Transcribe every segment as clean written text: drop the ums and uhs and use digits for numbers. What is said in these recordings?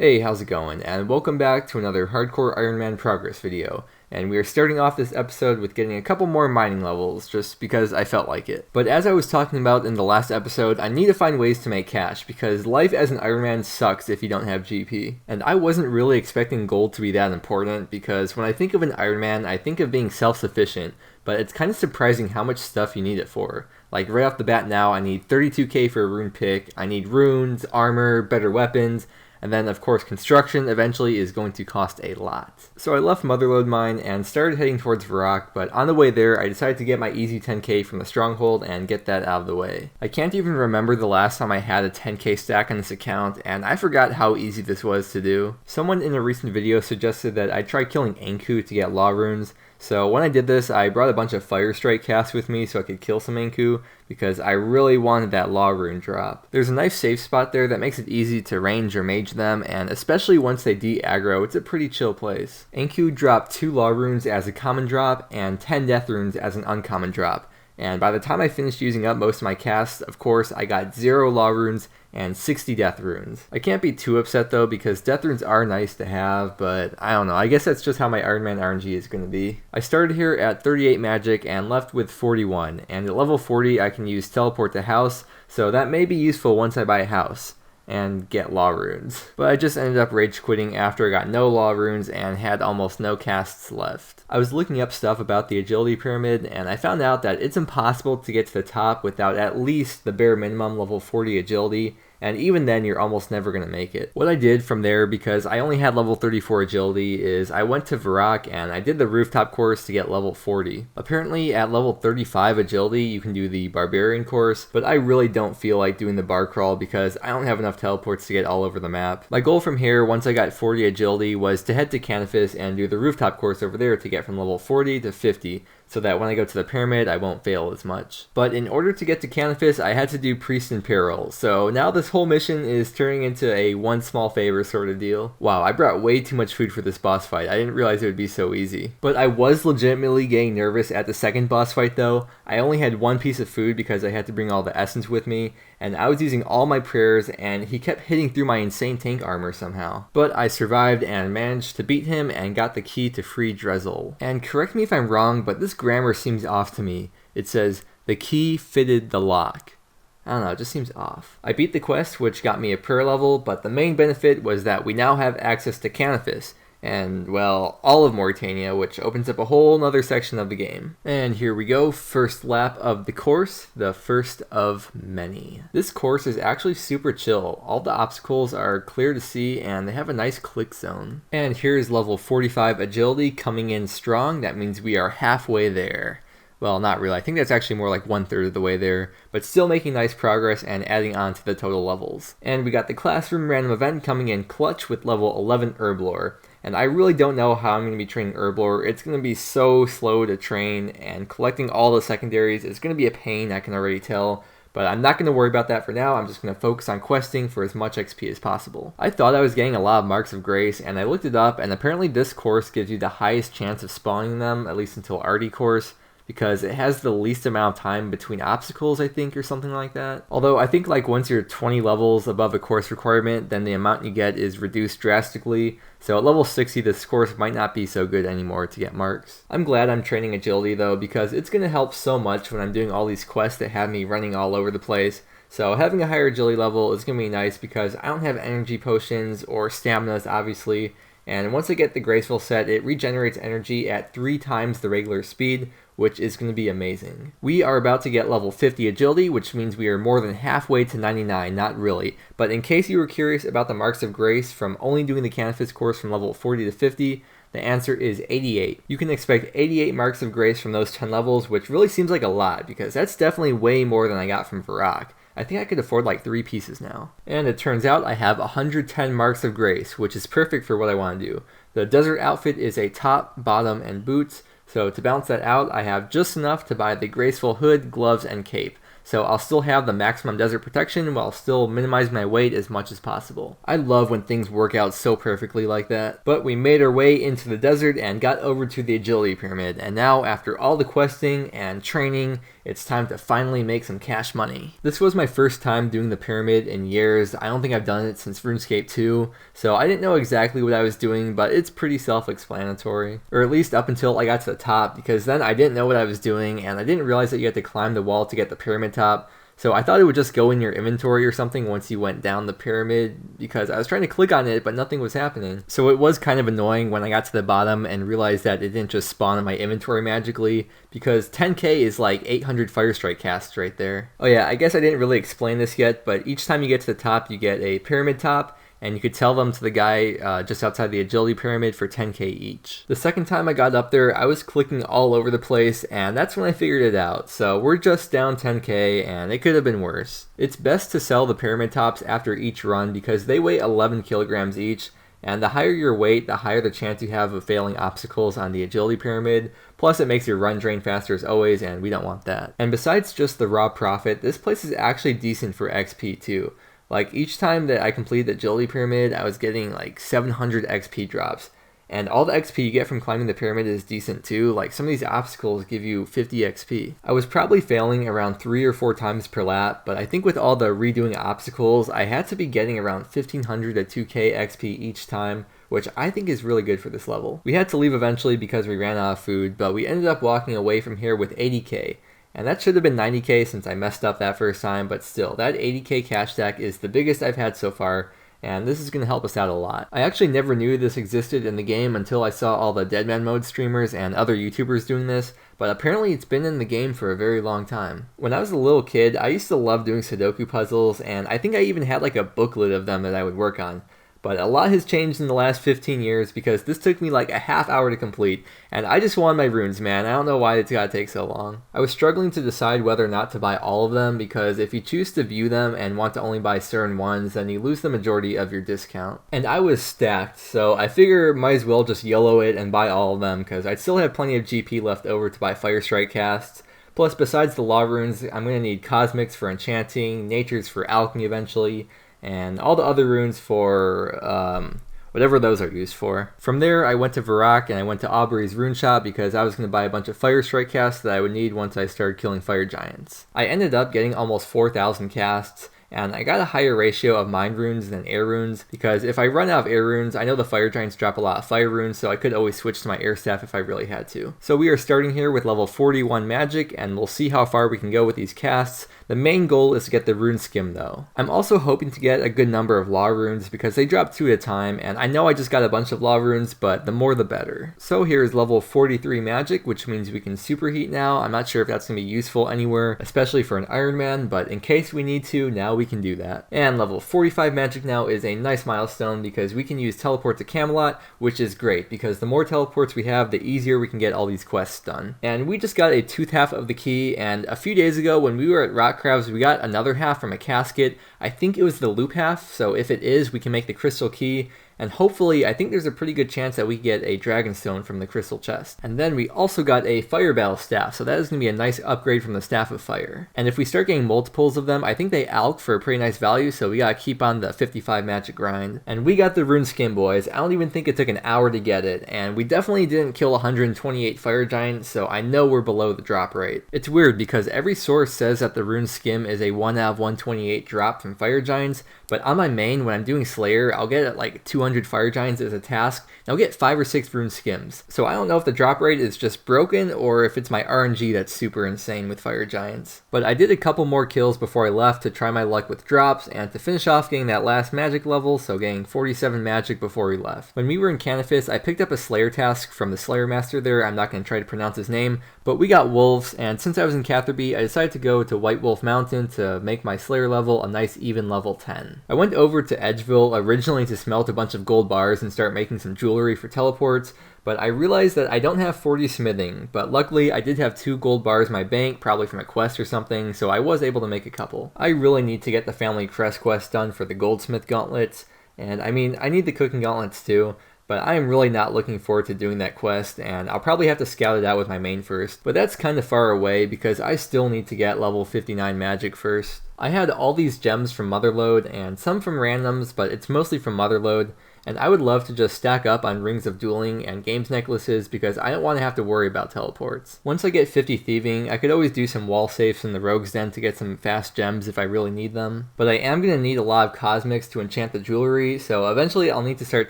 Hey, how's it going? And welcome back to another Hardcore Iron Man progress video. And we are starting off this episode with getting a couple more mining levels, just because I felt like it. But as I was talking about in the last episode, I need to find ways to make cash, because life as an Iron Man sucks if you don't have GP. And I wasn't really expecting gold to be that important, because when I think of an Iron Man, I think of being self-sufficient, but it's kind of surprising how much stuff you need it for. Like right off the bat now, I need 32k for a rune pick, I need runes, armor, better weapons, and then, of course, construction eventually is going to cost a lot. So I left Motherlode Mine and started heading towards Varrock, but on the way there, I decided to get my easy 10k from the Stronghold and get that out of the way. I can't even remember the last time I had a 10k stack on this account, and I forgot how easy this was to do. Someone in a recent video suggested that I try killing Anku to get Law Runes, so when I did this, I brought a bunch of Fire Strike casts with me so I could kill some Anku, because I really wanted that Law Rune drop. There's a nice safe spot there that makes it easy to range or mage them, and especially once they de-aggro, it's a pretty chill place. Anku dropped 2 Law Runes as a common drop, and 10 Death Runes as an uncommon drop. And by the time I finished using up most of my casts, of course, I got 0 Law Runes and 60 Death Runes. I can't be too upset though, because Death Runes are nice to have, but I don't know, I guess that's just how my Iron Man RNG is going to be. I started here at 38 magic and left with 41, and at level 40 I can use Teleport to House, so that may be useful once I buy a house and get Law Runes. But I just ended up rage quitting after I got no Law Runes and had almost no casts left. I was looking up stuff about the agility pyramid, and I found out that it's impossible to get to the top without at least the bare minimum level 40 agility, and even then you're almost never going to make it. What I did from there, because I only had level 34 agility, is I went to Varrock and I did the rooftop course to get level 40. Apparently at level 35 agility you can do the barbarian course, but I really don't feel like doing the bar crawl because I don't have enough teleports to get all over the map. My goal from here, once I got 40 agility, was to head to Canifis and do the rooftop course over there to get from level 40 to 50, so that when I go to the pyramid, I won't fail as much. But in order to get to Canifis, I had to do Priest in Peril, so now this whole mission is turning into a one small favor sort of deal. Wow, I brought way too much food for this boss fight. I didn't realize it would be so easy. But I was legitimately getting nervous at the second boss fight though. I only had one piece of food because I had to bring all the essence with me, and I was using all my prayers, and he kept hitting through my insane tank armor somehow. But I survived and managed to beat him and got the key to free Drezel. And correct me if I'm wrong, but this grammar seems off to me. It says, the key fitted the lock. I don't know, it just seems off. I beat the quest, which got me a prayer level, but the main benefit was that we now have access to Canifis, and, well, all of Mauritania, which opens up a whole nother section of the game. And here we go, first lap of the course, the first of many. This course is actually super chill. All the obstacles are clear to see, and they have a nice click zone. And here's level 45 agility coming in strong. That means we are halfway there. Well, not really. I think that's actually more like 1/3 of the way there, but still making nice progress and adding on to the total levels. And we got the classroom random event coming in clutch with level 11 Herblore. And I really don't know how I'm going to be training Herblore. It's going to be so slow to train, and collecting all the secondaries is going to be a pain, I can already tell. But I'm not going to worry about that for now. I'm just going to focus on questing for as much XP as possible. I thought I was getting a lot of Marks of Grace, and I looked it up, and apparently this course gives you the highest chance of spawning them, at least until Arty course, because it has the least amount of time between obstacles, I think, or something like that. Although I think like once you're 20 levels above a course requirement, then the amount you get is reduced drastically. So at level 60, this course might not be so good anymore to get marks. I'm glad I'm training agility though, because it's going to help so much when I'm doing all these quests that have me running all over the place. So having a higher agility level is going to be nice because I don't have energy potions or staminas, obviously. And once I get the Graceful set, it regenerates energy at 3 times the regular speed, which is going to be amazing. We are about to get level 50 agility, which means we are more than halfway to 99, not really. But in case you were curious about the Marks of Grace from only doing the Canifis course from level 40 to 50, the answer is 88. You can expect 88 Marks of Grace from those 10 levels, which really seems like a lot, because that's definitely way more than I got from Varrock. I think I could afford like 3 pieces now. And it turns out I have 110 Marks of Grace, which is perfect for what I want to do. The desert outfit is a top, bottom, and boots, so to balance that out, I have just enough to buy the graceful hood, gloves, and cape. So I'll still have the maximum desert protection while still minimizing my weight as much as possible. I love when things work out so perfectly like that. But we made our way into the desert and got over to the agility pyramid, and now after all the questing and training, It's time to finally make some cash money. This was my first time doing the pyramid in years. I don't think I've done it since RuneScape 2, so I didn't know exactly what I was doing, but it's pretty self-explanatory. Or at least up until I got to the top, because then I didn't know what I was doing, and I didn't realize that you had to climb the wall to get the pyramid top. So I thought it would just go in your inventory or something once you went down the pyramid, because I was trying to click on it but nothing was happening. So it was kind of annoying when I got to the bottom and realized that it didn't just spawn in my inventory magically, because 10k is like 800 Fire Strike casts right there. Oh yeah, I guess I didn't really explain this yet, but each time you get to the top you get a pyramid top, and you could tell them to the guy just outside the agility pyramid for 10k each. The second time I got up there, I was clicking all over the place, and that's when I figured it out. So we're just down 10k, and it could have been worse. It's best to sell the pyramid tops after each run because they weigh 11 kilograms each, and the higher your weight, the higher the chance you have of failing obstacles on the agility pyramid. Plus it makes your run drain faster as always, and we don't want that. And besides just the raw profit, this place is actually decent for XP too. Like, each time that I completed the agility pyramid, I was getting like 700 XP drops. And all the XP you get from climbing the pyramid is decent too. Like, some of these obstacles give you 50 XP. I was probably failing around 3 or 4 times per lap, but I think with all the redoing obstacles, I had to be getting around 1500 to 2k XP each time, which I think is really good for this level. We had to leave eventually because we ran out of food, but we ended up walking away from here with 80k. And that should have been 90k since I messed up that first time, but still, that 80k cash stack is the biggest I've had so far, and this is going to help us out a lot. I actually never knew this existed in the game until I saw all the Deadman Mode streamers and other YouTubers doing this, but apparently it's been in the game for a very long time. When I was a little kid, I used to love doing Sudoku puzzles, and I think I even had like a booklet of them that I would work on. But a lot has changed in the last 15 years because this took me like a half hour to complete, and I just wanted my runes, man. I don't know why it's gotta take so long. I was struggling to decide whether or not to buy all of them, because if you choose to view them and want to only buy certain ones, then you lose the majority of your discount. And I was stacked, so I figure might as well just YOLO it and buy all of them, because I'd still have plenty of GP left over to buy Fire Strike casts. Plus, besides the law runes, I'm going to need Cosmics for enchanting, Natures for alchemy eventually, and all the other runes for whatever those are used for. From there, I went to Varrock and I went to Aubrey's Rune Shop because I was going to buy a bunch of Fire Strike casts that I would need once I started killing fire giants. I ended up getting almost 4,000 casts, and I got a higher ratio of mind runes than air runes, because if I run out of air runes, I know the fire giants drop a lot of fire runes, so I could always switch to my air staff if I really had to. So we are starting here with level 41 magic, and we'll see how far we can go with these casts. The main goal is to get the rune Scim though. I'm also hoping to get a good number of law runes because they drop 2 at a time, and I know I just got a bunch of law runes, but the more the better. So here's level 43 magic, which means we can superheat now. I'm not sure if that's going to be useful anywhere, especially for an Iron Man, but in case we need to, now we can do that. And level 45 magic now is a nice milestone because we can use teleport to Camelot, which is great because the more teleports we have, the easier we can get all these quests done. And we just got a 2th half of the key, and a few days ago when we were at Rock Crabs, we got another half from a casket. I think it was the loop half, so if it is, we can make the crystal key. And hopefully, I think there's a pretty good chance that we get a Dragonstone from the crystal chest. And then we also got a Fire Battle Staff, so that is going to be a nice upgrade from the Staff of Fire. And if we start getting multiples of them, I think they alch for a pretty nice value, so we gotta keep on the 55 magic grind. And we got the Rune Scim, boys. I don't even think it took an hour to get it, and we definitely didn't kill 128 fire giants, so I know we're below the drop rate. It's weird because every source says that the Rune Scim is a 1 out of 128 drop from fire giants, but on my main, when I'm doing Slayer, I'll get like 200 fire giants as a task, and I'll get 5 or 6 Rune Scims. So I don't know if the drop rate is just broken or if it's my RNG that's super insane with fire giants. But I did a couple more kills before I left to try my luck with drops and to finish off getting that last magic level, so getting 47 magic before we left. When we were in Canifis, I picked up a Slayer task from the Slayer Master there. I'm not going to try to pronounce his name, but we got wolves, and since I was in Catherby, I decided to go to White Wolf Mountain to make my Slayer level a nice even level 10. I went over to Edgeville originally to smelt a bunch of gold bars and start making some jewelry for teleports, but I realized that I don't have 40 smithing, but luckily I did have 2 gold bars in my bank, probably from a quest or something, so I was able to make a couple. I really need to get the Family Crest quest done for the Goldsmith Gauntlets, and I mean, I need the Cooking Gauntlets too, but I am really not looking forward to doing that quest, and I'll probably have to scout it out with my main first. But that's kind of far away because I still need to get level 59 magic first. I had all these gems from Motherlode and some from randoms, but it's mostly from Motherlode. and I would love to just stack up on Rings of Dueling and Games necklaces because I don't want to have to worry about teleports. Once I get 50 thieving, I could always do some wall safes in the Rogue's Den to get some fast gems if I really need them. But I am going to need a lot of cosmics to enchant the jewelry, so eventually I'll need to start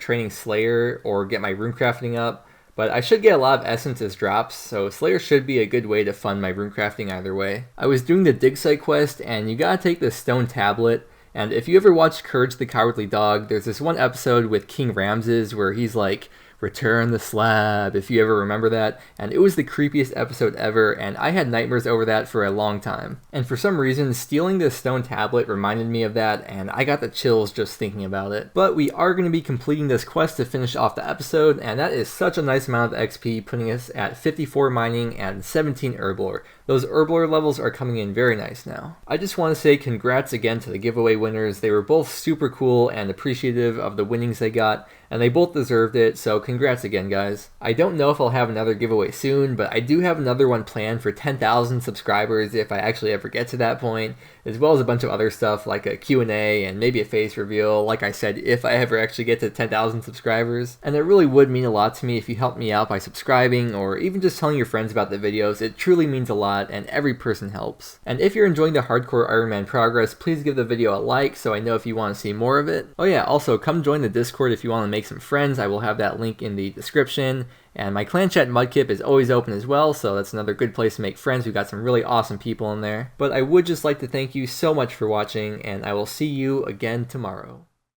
training Slayer or get my runecrafting up. But I should get a lot of essence as drops, so Slayer should be a good way to fund my runecrafting either way. I was doing the dig site quest, and you gotta take this stone tablet, and if you ever watched Courage the Cowardly Dog, there's this one episode with King Ramses where he's like, "Return the slab," if you ever remember that, and it was the creepiest episode ever, and I had nightmares over that for a long time. And for some reason, stealing this stone tablet reminded me of that, and I got the chills just thinking about it. But we are going to be completing this quest to finish off the episode, and that is such a nice amount of XP, putting us at 54 mining and 17 herblore. Those herblore levels are coming in very nice now. I just want to say congrats again to the giveaway winners. They were both super cool and appreciative of the winnings they got, and they both deserved it, so congrats again, guys. I don't know if I'll have another giveaway soon, but I do have another one planned for 10,000 subscribers if I actually ever get to that point, as well as a bunch of other stuff like a Q&A and maybe a face reveal, like I said, if I ever actually get to 10,000 subscribers. And it really would mean a lot to me if you help me out by subscribing or even just telling your friends about the videos. It truly means a lot, and every person helps. And if you're enjoying the Hardcore Iron Man progress, please give the video a like so I know if you want to see more of it. Oh yeah, also come join the Discord if you want to make some friends. I will have that link in the description. And my clan chat Mudkip is always open as well, so that's another good place to make friends. We've got some really awesome people in there. But I would just like to thank you so much for watching, and I will see you again tomorrow.